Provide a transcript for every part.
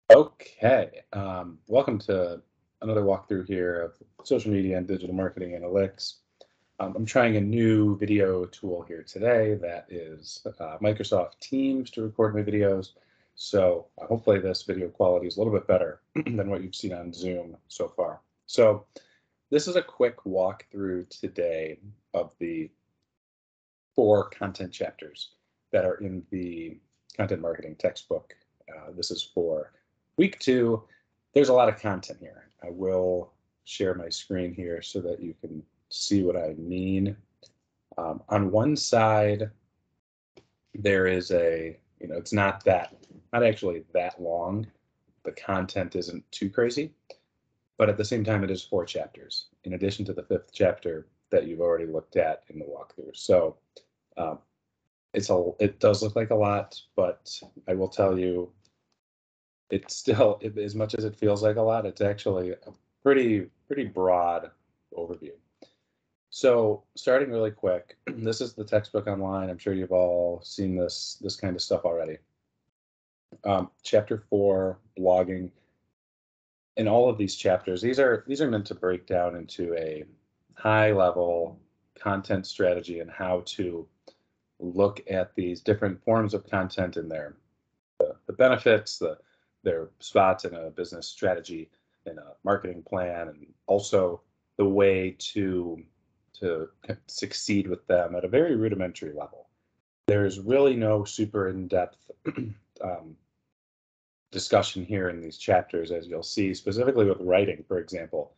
Okay, welcome to another walkthrough here of social media and digital marketing analytics. I'm trying a new video tool here today that is Microsoft Teams to record my videos. So hopefully this video quality is a little bit better than what you've seen on Zoom so far. So this is a quick walkthrough today of the 4 content chapters that are in the content marketing textbook. This is for week 2. There's a lot of content here. I will share my screen here so that you can see what I mean. On one side, there is it's not actually that long. The content isn't too crazy, but at the same time, it is 4 chapters in addition to the 5th chapter that you've already looked at in the walkthrough. So um, it does look like a lot, but I will tell you, it's still, as much as it feels like a lot, it's actually a pretty broad overview. So starting really quick, this is the textbook online. I'm sure you've all seen this kind of stuff already. Chapter 4, blogging. In all of these chapters, these are meant to break down into a high level content strategy and how to look at these different forms of content and the benefits, their spots in a business strategy, in a marketing plan, and also the way to succeed with them at a very rudimentary level. There's really no super in-depth discussion here in these chapters, as you'll see, specifically with writing, for example.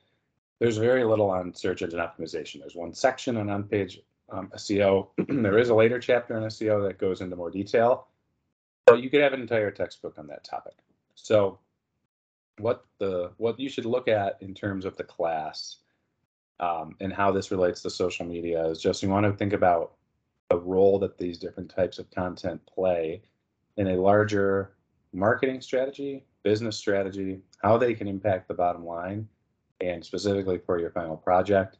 There's very little on search engine optimization. There's one section on on-page SEO. There is a later chapter on SEO that goes into more detail, but you could have an entire textbook on that topic. So what you should look at in terms of the class and how this relates to social media is just you want to think about the role that these different types of content play in a larger marketing strategy, business strategy, how they can impact the bottom line, and specifically for your final project.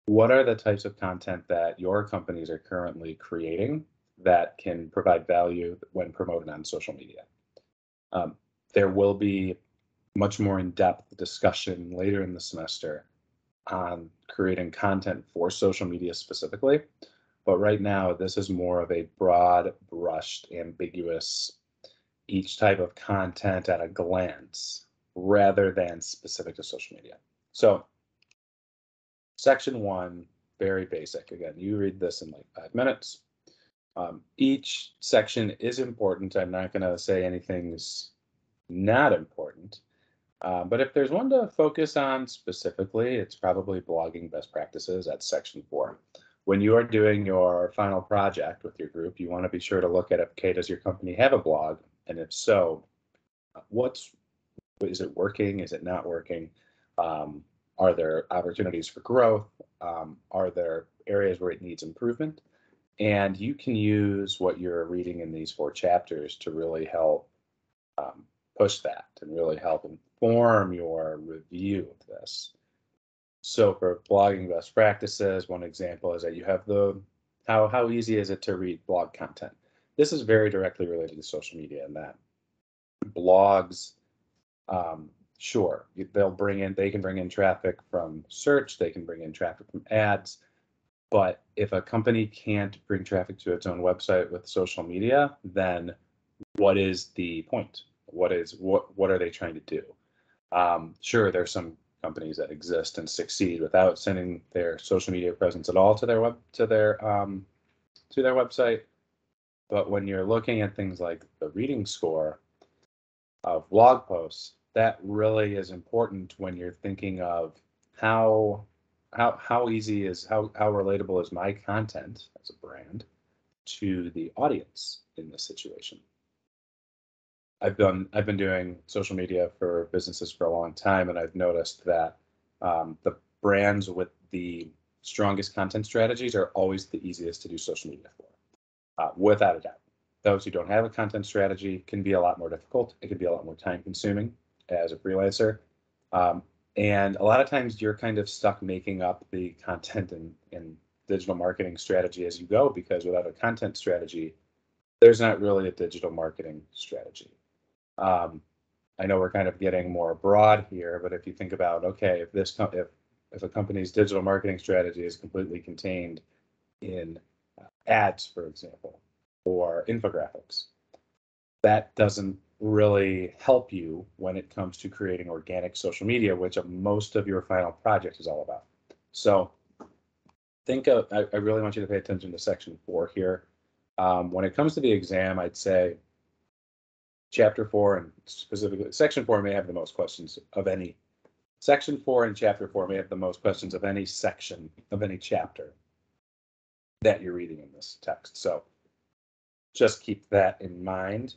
What are the types of content that your companies are currently creating that can provide value when promoted on social media? There will be much more in-depth discussion later in the semester on creating content for social media specifically. But right now, this is more of a broad brushed, ambiguous, each type of content at a glance rather than specific to social media. So section 1, very basic. Again, you read this in like 5 minutes. Each section is important. I'm not going to say anything's not important. But if there's one to focus on specifically, it's probably blogging best practices at section 4. When you are doing your final project with your group, you want to be sure to look at, okay, does your company have a blog? And if so, is it working? Is it not working? Are there opportunities for growth? Are there areas where it needs improvement? And you can use what you're reading in these 4 chapters to really help push that and really help inform your review of this. So for blogging best practices, one example is that you have how easy is it to read blog content? This is very directly related to social media in that blogs, sure, they can bring in traffic from search, they can bring in traffic from ads, but if a company can't bring traffic to its own website with social media, then what is the point? What are they trying to do? Sure, there's some companies that exist and succeed without sending their social media presence at all to their website. But when you're looking at things like the reading score of blog posts, that really is important when you're thinking of how relatable is my content as a brand to the audience in this situation. I've been doing social media for businesses for a long time, and I've noticed that the brands with the strongest content strategies are always the easiest to do social media for, without a doubt. Those who don't have a content strategy can be a lot more difficult. It can be a lot more time consuming as a freelancer. And a lot of times you're kind of stuck making up the content and digital marketing strategy as you go, because without a content strategy, there's not really a digital marketing strategy. I know we're kind of getting more broad here, but if you think about, okay, if a company's digital marketing strategy is completely contained in ads, for example, or infographics, that doesn't really help you when it comes to creating organic social media, which most of your final project is all about. So I really want you to pay attention to section 4 here. When it comes to the exam, I'd say chapter 4 and specifically section 4 may have the most questions of any. Section 4 and chapter 4 may have the most questions of any section of any chapter that you're reading in this text. So just keep that in mind.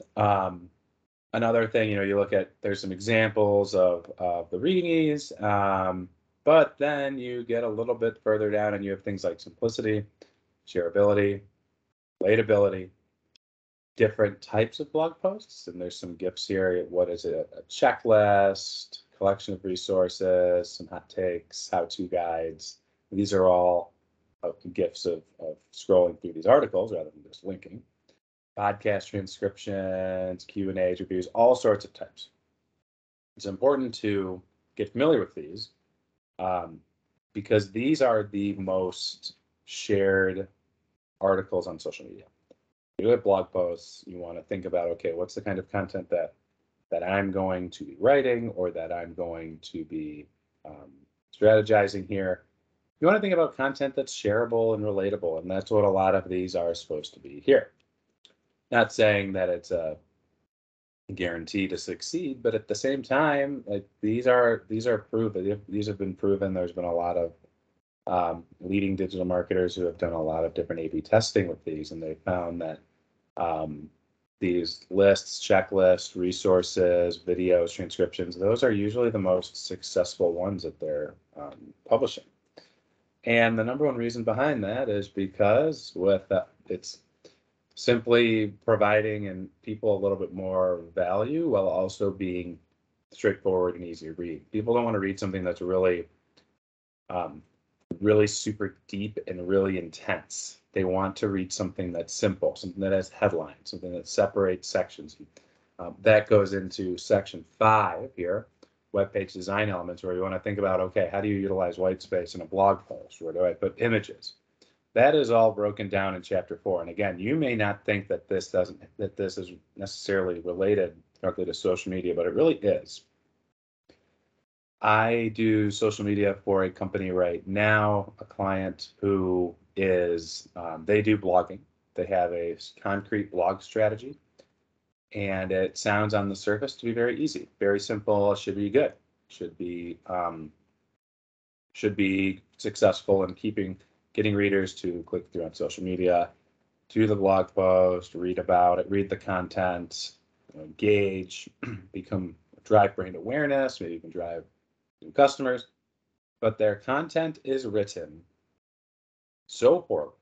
Another thing, you look at, there's some examples of the reading ease, but then you get a little bit further down and you have things like simplicity, shareability, relatability, different types of blog posts. And there's some gifts here. What is it? A checklist, collection of resources, some hot takes, how-to guides. These are all gifts of scrolling through these articles rather than just linking. Podcast transcriptions, Q&As, reviews, all sorts of types. It's important to get familiar with these because these are the most shared articles on social media. You have blog posts, you want to think about, okay, what's the kind of content that I'm going to be writing or that I'm going to be strategizing here. You want to think about content that's shareable and relatable, and that's what a lot of these are supposed to be here. Not saying that it's a guarantee to succeed, but at the same time, like these are proven. These have been proven. There's been a lot of leading digital marketers who have done a lot of different A/B testing with these, and they found that these lists, checklists, resources, videos, transcriptions, those are usually the most successful ones that they're publishing. And the number one reason behind that is because it's simply providing people a little bit more value while also being straightforward and easy to read. People don't want to read something that's really super deep and really intense. They want to read something that's simple, something that has headlines, something that separates sections. That goes into section 5 here, web page design elements, where you want to think about, okay, how do you utilize white space in a blog post? Where do I put images? That is all broken down in chapter 4. And again, you may not think that this is necessarily related directly to social media, but it really is. I do social media for a company right now, a client who is, they do blogging. They have a concrete blog strategy, and it sounds on the surface to be very easy, very simple, should be good, should be successful in getting readers to click through on social media, to the blog post, read about it, read the content, engage, drive brand awareness, maybe you can drive new customers, but their content is written so poorly,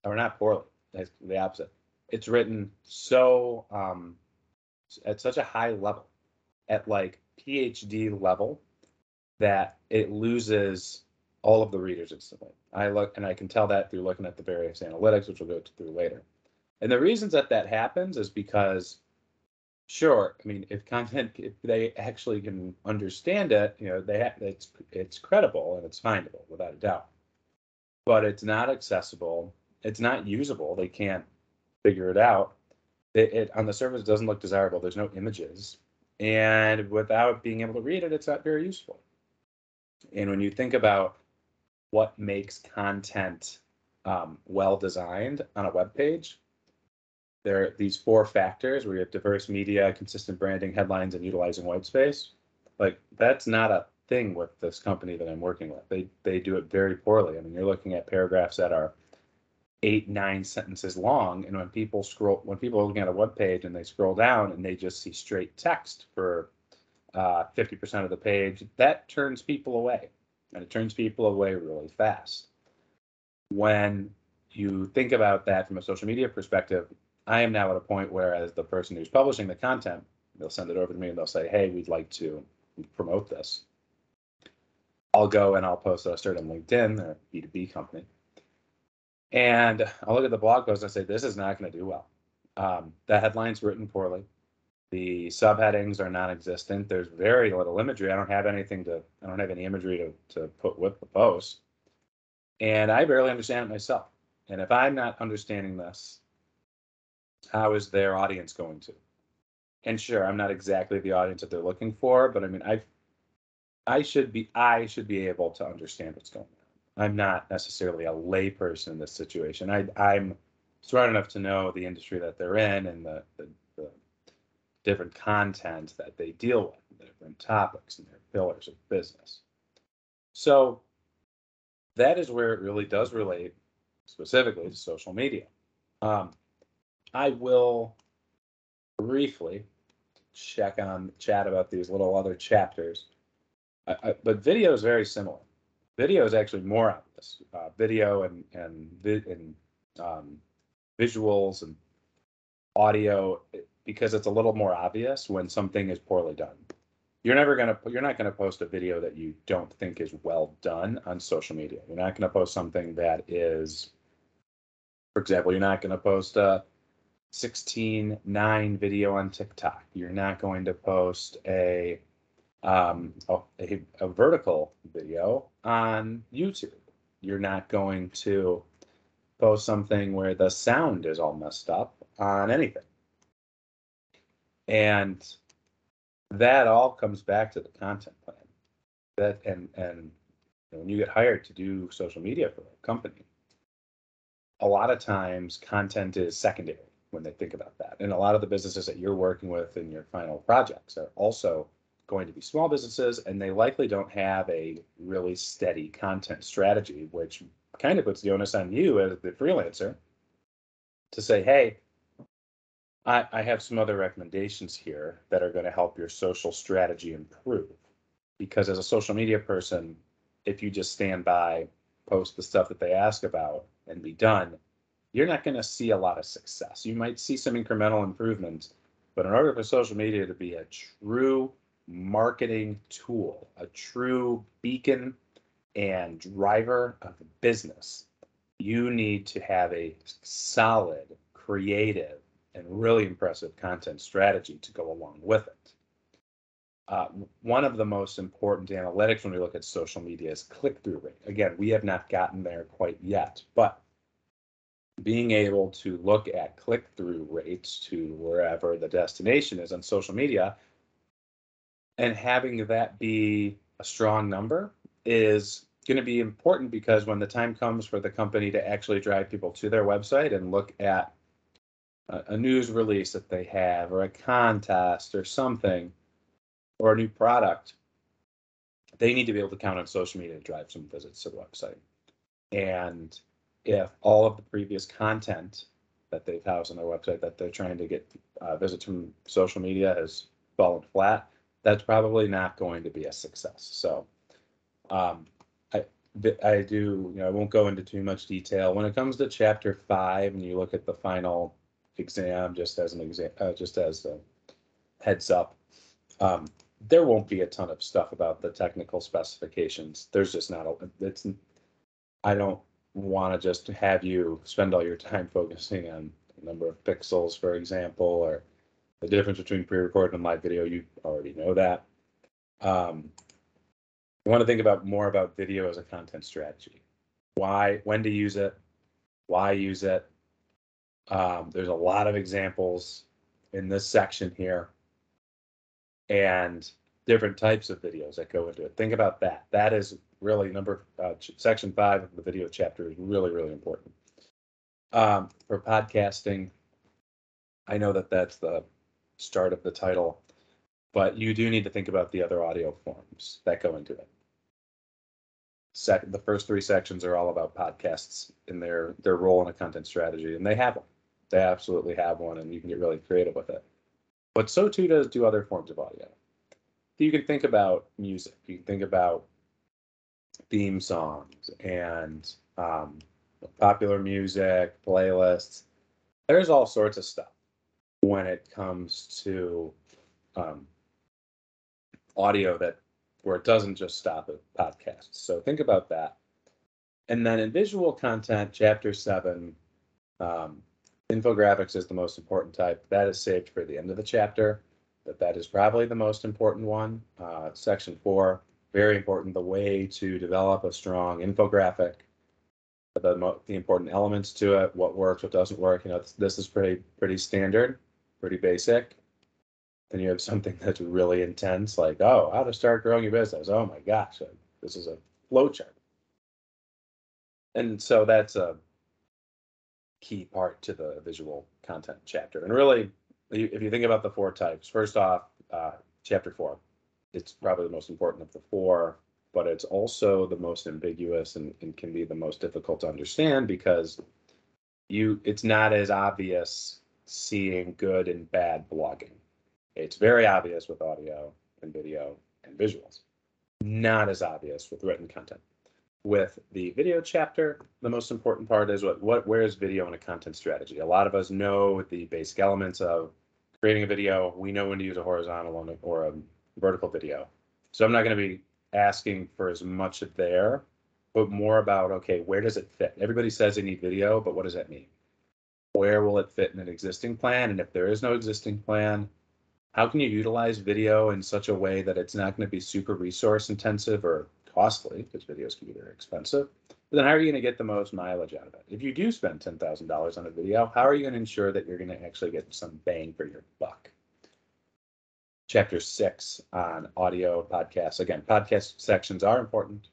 or not poorly, it's the opposite. It's written so at such a high level, at like PhD level, that it loses all of the readers instantly. I can tell that through looking at the various analytics, which we'll go through later. And the reasons that happens is because, sure, I mean, if they actually can understand it, it's credible and it's findable without a doubt. But it's not accessible. It's not usable. They can't figure it out. It on the surface doesn't look desirable. There's no images, and without being able to read it, it's not very useful. And when you think about what makes content well designed on a web page, there are these 4 factors where you have diverse media, consistent branding, headlines, and utilizing white space. Like, that's not a thing with this company that I'm working with. They do it very poorly. I mean, you're looking at paragraphs that are 8-9 sentences long, and when people are looking at a web page and they scroll down and they just see straight text for 50% of the page, that turns people away, and it turns people away really fast. When you think about that from a social media perspective, I am now at a point where, as the person who's publishing the content, they'll send it over to me and they'll say, hey, we'd like to promote this. I'll go and I'll post a start on LinkedIn, they're a B2B company. And I'll look at the blog post and say, this is not going to do well. The headline's written poorly. The subheadings are non-existent. There's very little imagery. I don't have any imagery to put with the post. And I barely understand it myself. And if I'm not understanding this, how is their audience going to? And sure, I'm not exactly the audience that they're looking for, but I mean, I should be able to understand what's going on. I'm not necessarily a layperson in this situation. I'm smart enough to know the industry that they're in and the different content that they deal with, the different topics and their pillars of business. So that is where it really does relate specifically to social media. I will briefly chat about these little other chapters, but video is very similar. Video is actually more obvious. Video and visuals and audio, because it's a little more obvious when something is poorly done. You're not gonna post a video that you don't think is well done on social media. You're not gonna post something that is, for example, you're not gonna post a 16:9 video on TikTok. You're not going to post a vertical video on YouTube. You're not going to post something where the sound is all messed up on anything. And that all comes back to the content plan. That and when you get hired to do social media for a company, a lot of times content is secondary when they think about that. And a lot of the businesses that you're working with in your final projects are also going to be small businesses, and they likely don't have a really steady content strategy, which kind of puts the onus on you as the freelancer to say, hey, I have some other recommendations here that are going to help your social strategy improve. Because as a social media person, if you just stand by, post the stuff that they ask about, and be done, you're not going to see a lot of success. You might see some incremental improvements, but in order for social media to be a true marketing tool, a true beacon and driver of the business, you need to have a solid, creative, and really impressive content strategy to go along with it. One of the most important analytics when we look at social media is click-through rate. Again, we have not gotten there quite yet, but being able to look at click-through rates to wherever the destination is on social media and having that be a strong number is going to be important, because when the time comes for the company to actually drive people to their website and look at a news release that they have, or a contest or something, or a new product, they need to be able to count on social media to drive some visits to the website. And if all of the previous content that they've housed on their website that they're trying to get visits from social media has fallen flat, that's probably not going to be a success. So I do, I won't go into too much detail. When it comes to chapter 5 and you look at the final exam, just as a heads up, there won't be a ton of stuff about the technical specifications. There's just not I don't want to just have you spend all your time focusing on the number of pixels, for example, or the difference between pre-recorded and live video. You already know that. You want to think more about video as a content strategy. When to use it, why use it. There's a lot of examples in this section here, and different types of videos that go into it. Think about that. That is really section 5 of the video chapter is really, really important. For podcasting, I know that that's the start of the title, but you do need to think about the other audio forms that go into it. The first 3 sections are all about podcasts and their role in a content strategy, and they have one. They absolutely have one, and you can get really creative with it. But so too do other forms of audio. You can think about music. You can think about theme songs and popular music, playlists. There's all sorts of stuff when it comes to audio where it doesn't just stop at podcasts. So think about that. And then in visual content, chapter 7, infographics is the most important type. That is saved for the end of the chapter. that is probably the most important one. Section 4, very important, the way to develop a strong infographic, the important elements to it, what works, what doesn't work. This is pretty standard, pretty basic. Then you have something that's really intense, like, oh, how to start growing your business. Oh my gosh, this is a flow chart. And so that's a key part to the visual content chapter. And really, if you think about the 4 types, first off, chapter 4, it's probably the most important of the 4, but it's also the most ambiguous and can be the most difficult to understand because it's not as obvious seeing good and bad blogging. It's very obvious with audio and video and visuals, not as obvious with written content. With the video chapter, the most important part is where is video in a content strategy? A lot of us know the basic elements of creating a video. We know when to use a horizontal or a vertical video. So I'm not going to be asking for as much there, but more about, okay, where does it fit? Everybody says they need video, but what does that mean? Where will it fit in an existing plan? And if there is no existing plan, how can you utilize video in such a way that it's not going to be super resource intensive or costly, because videos can be very expensive? But then how are you going to get the most mileage out of it? If you do spend $10,000 on a video, how are you going to ensure that you're going to actually get some bang for your buck? Chapter 6 on audio podcasts. Again, podcast sections are important.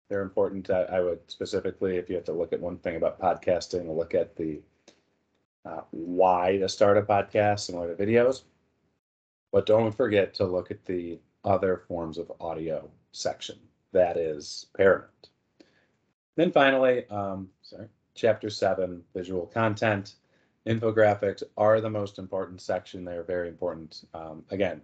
They're important. I would specifically, if you have to look at one thing about podcasting, look at the why to start a podcast and what are videos. But don't forget to look at the other forms of audio section. That is paramount. Then finally, chapter 7, visual content. Infographics are the most important section. They're very important. Again,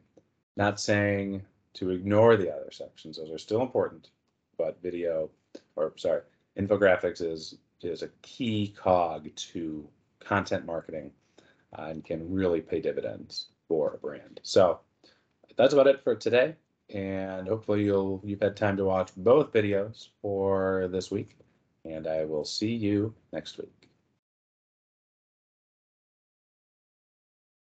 not saying to ignore the other sections. Those are still important, but infographics is a key cog to content marketing and can really pay dividends for a brand. So that's about it for today. And hopefully you've had time to watch both videos for this week. And I will see you next week.